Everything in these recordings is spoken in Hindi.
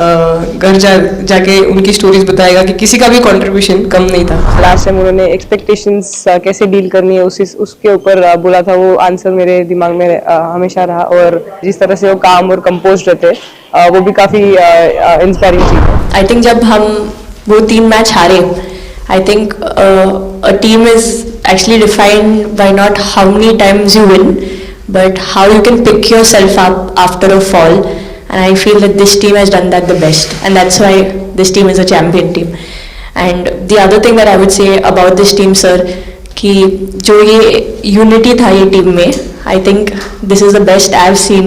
घर जाके उनकी स्टोरीज बताएगा कि किसी का भी कंट्रीब्यूशन कम नहीं था। लास्ट टाइम उन्होंने एक्सपेक्टेशंस कैसे डील करनी है उसके ऊपर बोला था, वो आंसर मेरे दिमाग में हमेशा रहा, और जिस तरह से वो काम और कंपोज रहते वो भी काफ़ी इंस्पायरिंग चीज़। आई थिंक जब हम वो 3 मैच हारे, I think a team is actually defined by not how many times you win, but how you can pick yourself up after a fall, and I feel that this team has done that the best, and that's why this team is a champion team. And the other thing that I would say about this team, sir, कि जो ये unity था ये team में, I think this is the best I've seen,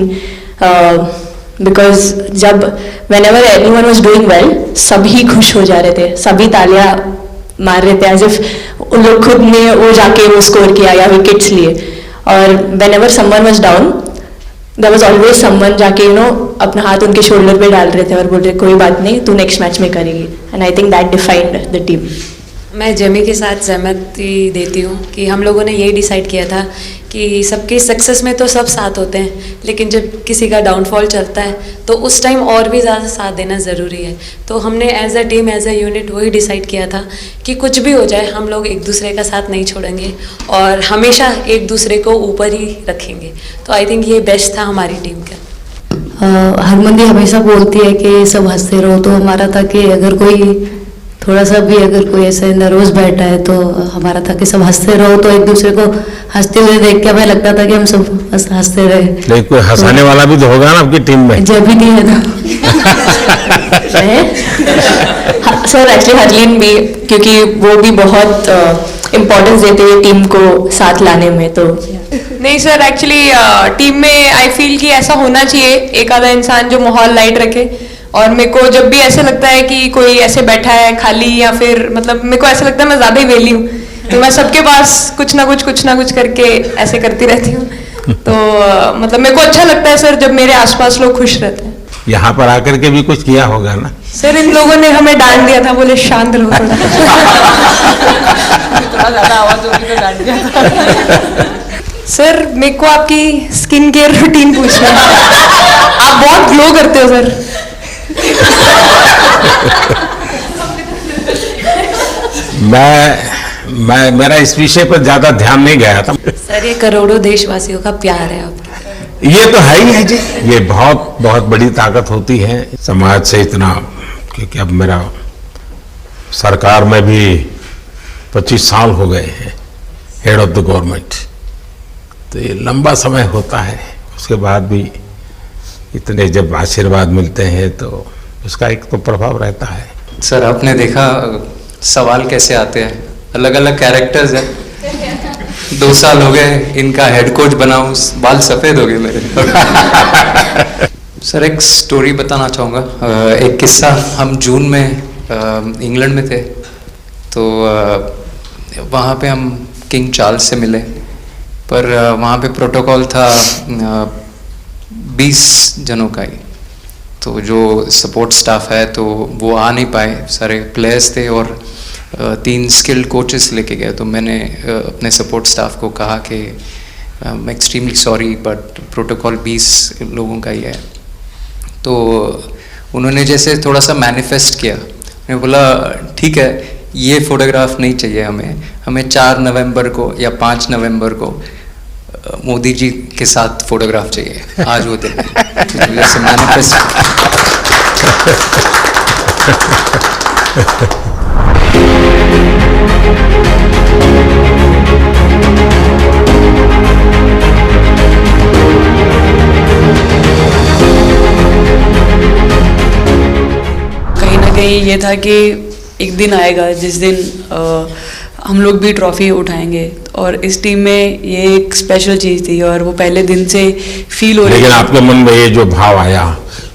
because जब whenever anyone was doing well, सभी खुश हो जा रहे थे, सभी तालियां मार रहे थे, as if उन लोग खुद ने वो जाके वो स्कोर किया या विकेट्स लिए। और whenever someone was down, there was always someone जाके अपना हाथ उनके शोल्डर पे डाल रहे थे और बोल रहे कोई बात नहीं, तू नेक्स्ट मैच में करेगी। And I think that defined the team. मैं जेमी के साथ सहमति देती हूँ कि हम लोगों ने यही डिसाइड किया था कि सबकी सक्सेस में तो सब साथ होते हैं, लेकिन जब किसी का डाउनफॉल चलता है तो उस टाइम और भी ज़्यादा साथ देना ज़रूरी है। तो हमने as a team, as a unit वही डिसाइड किया था कि कुछ भी हो जाए हम लोग एक दूसरे का साथ नहीं छोड़ेंगे और हमेशा एक दूसरे को ऊपर ही रखेंगे। तो आई थिंक ये बेस्ट था हमारी टीम का। हरमंदी हमेशा बोलती है कि सब हंसते रहो, तो हमारा था कि अगर कोई थोड़ा सा भी अगर कोई ऐसे नर्वस बैठा है तो हमारा था कि सब हंसते रहो, तो एक दूसरे को हंसते हुए देख के हमें लगता था कि हम सब हंसते रहे। नहीं, कोई हंसाने वाला भी तो होगा ना आपकी टीम में? जब भी नहीं है ना सर एक्चुअली हरलीन भी, क्योंकि वो भी बहुत इम्पोर्टेंस देते हैं टीम को साथ लाने में। तो नहीं सर, एक्चुअली टीम में आई फील कि ऐसा होना चाहिए एक आधा इंसान जो माहौल लाइट रखे। और मेरे को जब भी ऐसे लगता है कि कोई ऐसे बैठा है खाली, या फिर मतलब मेरे को ऐसा लगता है मैं ज़्यादा ही वेली हूँ, तो मैं सबके पास कुछ ना कुछ करके ऐसे करती रहती हूँ। तो मतलब मेरे को अच्छा लगता है सर जब मेरे आसपास लोग खुश रहते हैं। यहाँ पर आकर के भी कुछ किया होगा ना सर? इन लोगों ने हमें डांट दिया था, बोले शांत रहो थोड़ा। थोड़ा ज़्यादा आवाज़ होगी तो डांट दिया था। सर मेरे को आपकी स्किन केयर रूटीन पूछना है, आप बहुत ग्लो करते हो सर। मैं मेरा इस विषय पर ज्यादा ध्यान नहीं गया था। सर ये करोड़ों देशवासियों का प्यार है आपका। ये तो है ही है जी, ये बहुत बहुत बड़ी ताकत होती है समाज से इतना, क्योंकि अब मेरा सरकार में भी 25 साल हो गए हैं हेड ऑफ द गवर्नमेंट, तो ये लंबा समय होता है। उसके बाद भी इतने जब आशीर्वाद मिलते हैं तो उसका एक तो प्रभाव रहता है। सर आपने देखा सवाल कैसे आते हैं, अलग अलग कैरेक्टर्स हैं। 2 साल हो गए इनका हेड कोच बनाऊं, बाल सफ़ेद हो गए मेरे। सर एक स्टोरी बताना चाहूँगा, एक किस्सा। हम जून में इंग्लैंड में थे, तो वहाँ पे हम किंग चार्ल्स से मिले, पर वहाँ पे प्रोटोकॉल था 20 जनों का ही। तो जो सपोर्ट स्टाफ है तो वो आ नहीं पाए, सारे प्लेयर्स थे और 3 स्किल्ड कोचेस लेके गए। तो मैंने अपने सपोर्ट स्टाफ को कहा कि I am extremely sorry but protocol 20 लोगों का ही है। तो उन्होंने जैसे थोड़ा सा मैनिफेस्ट किया, मैंने बोला ठीक है ये फ़ोटोग्राफ नहीं चाहिए हमें 4 नवंबर को या 5 नवंबर को मोदी जी के साथ फोटोग्राफ चाहिए, आज वो दिन जैसे मैनिफेस्ट। कहीं ना कहीं ये था कि एक दिन आएगा जिस दिन हम लोग भी ट्रॉफी उठाएंगे, और इस टीम में ये एक स्पेशल चीज़ थी और वो पहले दिन से फील हो रही। लेकिन आपके मन में ये जो भाव आया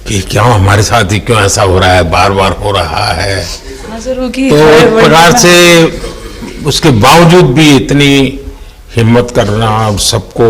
कि क्यों हमारे साथ ही क्यों ऐसा हो रहा है, बार बार हो रहा है, हाँ सर, वो कि तो एक प्रकार से उसके बावजूद भी इतनी हिम्मत करना और सबको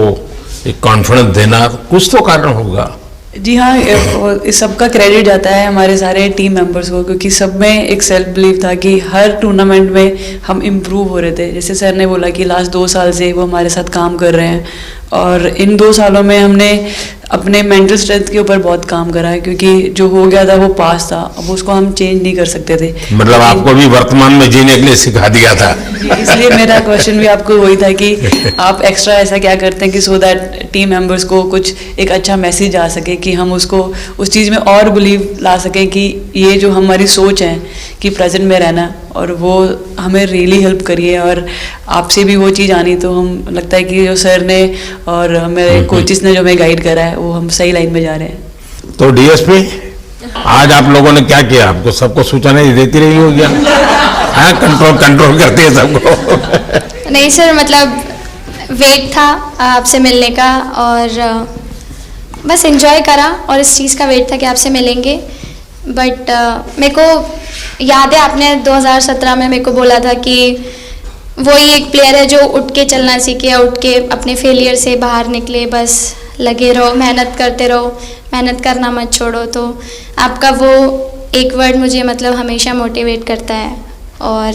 एक कॉन्फिडेंस देना, कुछ तो कारण होगा। जी हाँ, इस सब का क्रेडिट जाता है हमारे सारे टीम मेंबर्स को, क्योंकि सब में एक सेल्फ बिलीव था कि हर टूर्नामेंट में हम इम्प्रूव हो रहे थे। जैसे सर ने बोला कि लास्ट 2 साल से वो हमारे साथ काम कर रहे हैं, और इन 2 सालों में हमने अपने मेंटल स्ट्रेंथ के ऊपर बहुत काम करा है, क्योंकि जो हो गया था वो पास था, अब उसको हम चेंज नहीं कर सकते थे। मतलब आपको भी वर्तमान में जीने के लिए सिखा दिया था। इसलिए मेरा क्वेश्चन भी आपको वही था कि आप एक्स्ट्रा ऐसा क्या करते हैं कि सो दैट टीम मेंबर्स को कुछ एक अच्छा मैसेज आ सके, कि हम उसको उस चीज़ में और बिलीव ला सकें कि ये जो हमारी सोच है कि प्रेजेंट में रहना, और वो हमें रियली हेल्प करिए। और आपसे भी वो चीज़ आनी, तो हम लगता है कि जो सर ने और मेरे कोचेस ने जो हमें गाइड करा है वो हम सही लाइन में जा रहे हैं। तो डीएसपी, आज आप लोगों ने क्या किया? आपको सबको सूचनाएं देती रही होगी, हाँ? कंट्रोल करती है सबको। नहीं सर, मतलब वेट था आपसे मिलने का, और बस एंजॉय करा, और इस चीज़ का वेट था कि आपसे मिलेंगे। बट मेरे को याद है आपने 2017 में मेरे को बोला था कि वही एक प्लेयर है जो उठ के चलना सीखे, उठ के अपने फेलियर से बाहर निकले, बस लगे रहो, मेहनत करते रहो, मेहनत करना मत छोड़ो। तो आपका वो एक वर्ड मुझे मतलब हमेशा मोटिवेट करता है, और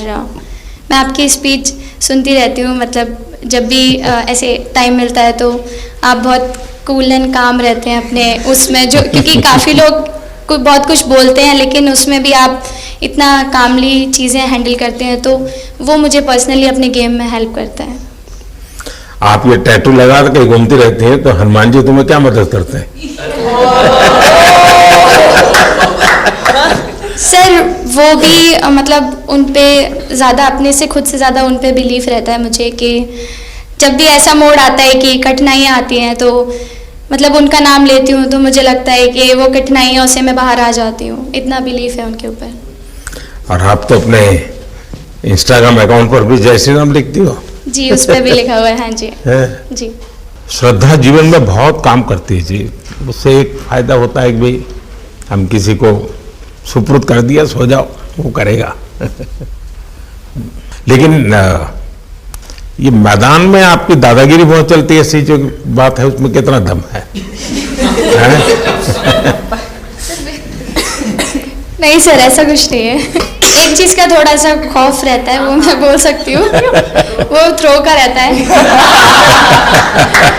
मैं आपकी स्पीच सुनती रहती हूँ, मतलब जब भी ऐसे टाइम मिलता है तो आप बहुत कूल एंड काम रहते हैं अपने उसमें, जो क्योंकि काफ़ी लोग बहुत कुछ बोलते हैं, लेकिन उसमें भी आप इतना कामली चीज़ें हैंडल करते हैं, तो वो मुझे पर्सनली अपने गेम में हेल्प करता है। आप ये टैटू लगा के घूमती रहती हैं, तो हनुमान जी तुम्हें क्या मदद करते हैं? सर वो भी मतलब उन पे ज़्यादा, अपने से खुद से ज़्यादा उन पे बिलीफ रहता है मुझे, कि जब भी ऐसा मोड़ आता है कि कठिनाइयाँ आती हैं, तो मतलब उनका नाम लेती हूँ तो मुझे लगता है कि वो कठिनाइयों से मैं बाहर आ जाती हूँ, इतना बिलीफ है उनके ऊपर। और आप तो अपने इंस्टाग्राम अकाउंट पर भी जय श्री राम लिखती हो? जी, उस पर भी लिखा हुआ है। हाँ जी है? जी। श्रद्धा जीवन में बहुत काम करती है जी। उससे एक फायदा होता है कि भाई हम किसी को सुपुर्द कर दिया, सो जाओ, वो करेगा। लेकिन ये मैदान में आपकी दादागिरी बहुत चलती है, ऐसी जो बात है उसमें कितना दम है? नहीं सर, ऐसा कुछ नहीं है। एक चीज़ का थोड़ा सा खौफ रहता है, वो मैं बोल सकती हूँ, वो थ्रो का रहता है।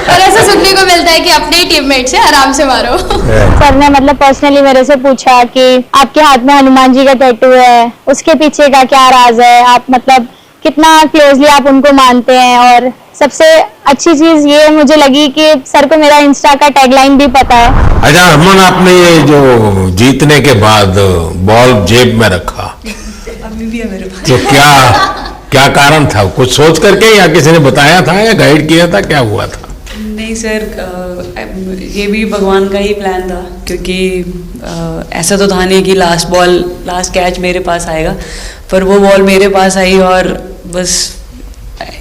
और ऐसा सुनने को मिलता है कि अपने ही टीममेट से आराम से मारो। सर ने मतलब पर्सनली मेरे से पूछा कि आपके हाथ में हनुमान जी का टैटू है, उसके पीछे का क्या राज है, आप मतलब कितना क्लोजली आप उनको मानते हैं। और सबसे अच्छी चीज ये मुझे लगी कि सर को मेरा इंस्टा का टैगलाइन भी पता है। अच्छा हरमन, आपने ये जो जीतने के बाद बॉल जेब में रखा, अभी भी है मेरे पास। तो क्या कारण था? कुछ सोच करके, या किसी ने बताया था, या गाइड किया था, क्या हुआ था? नहीं सर, ये भी भगवान का ही प्लान था, क्योंकि ऐसा तो था नहीं कि लास्ट कैच मेरे पास आएगा, पर वो बॉल मेरे पास आई, और बस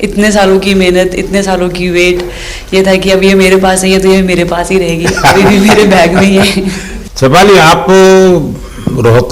इतने सालों की मेहनत, इतने सालों की वेट, ये था कि अब ये मेरे पास है, तो ये मेरे पास ही रहेगी, अभी भी मेरे बैग में ही है। शेफाली, आप रोहतक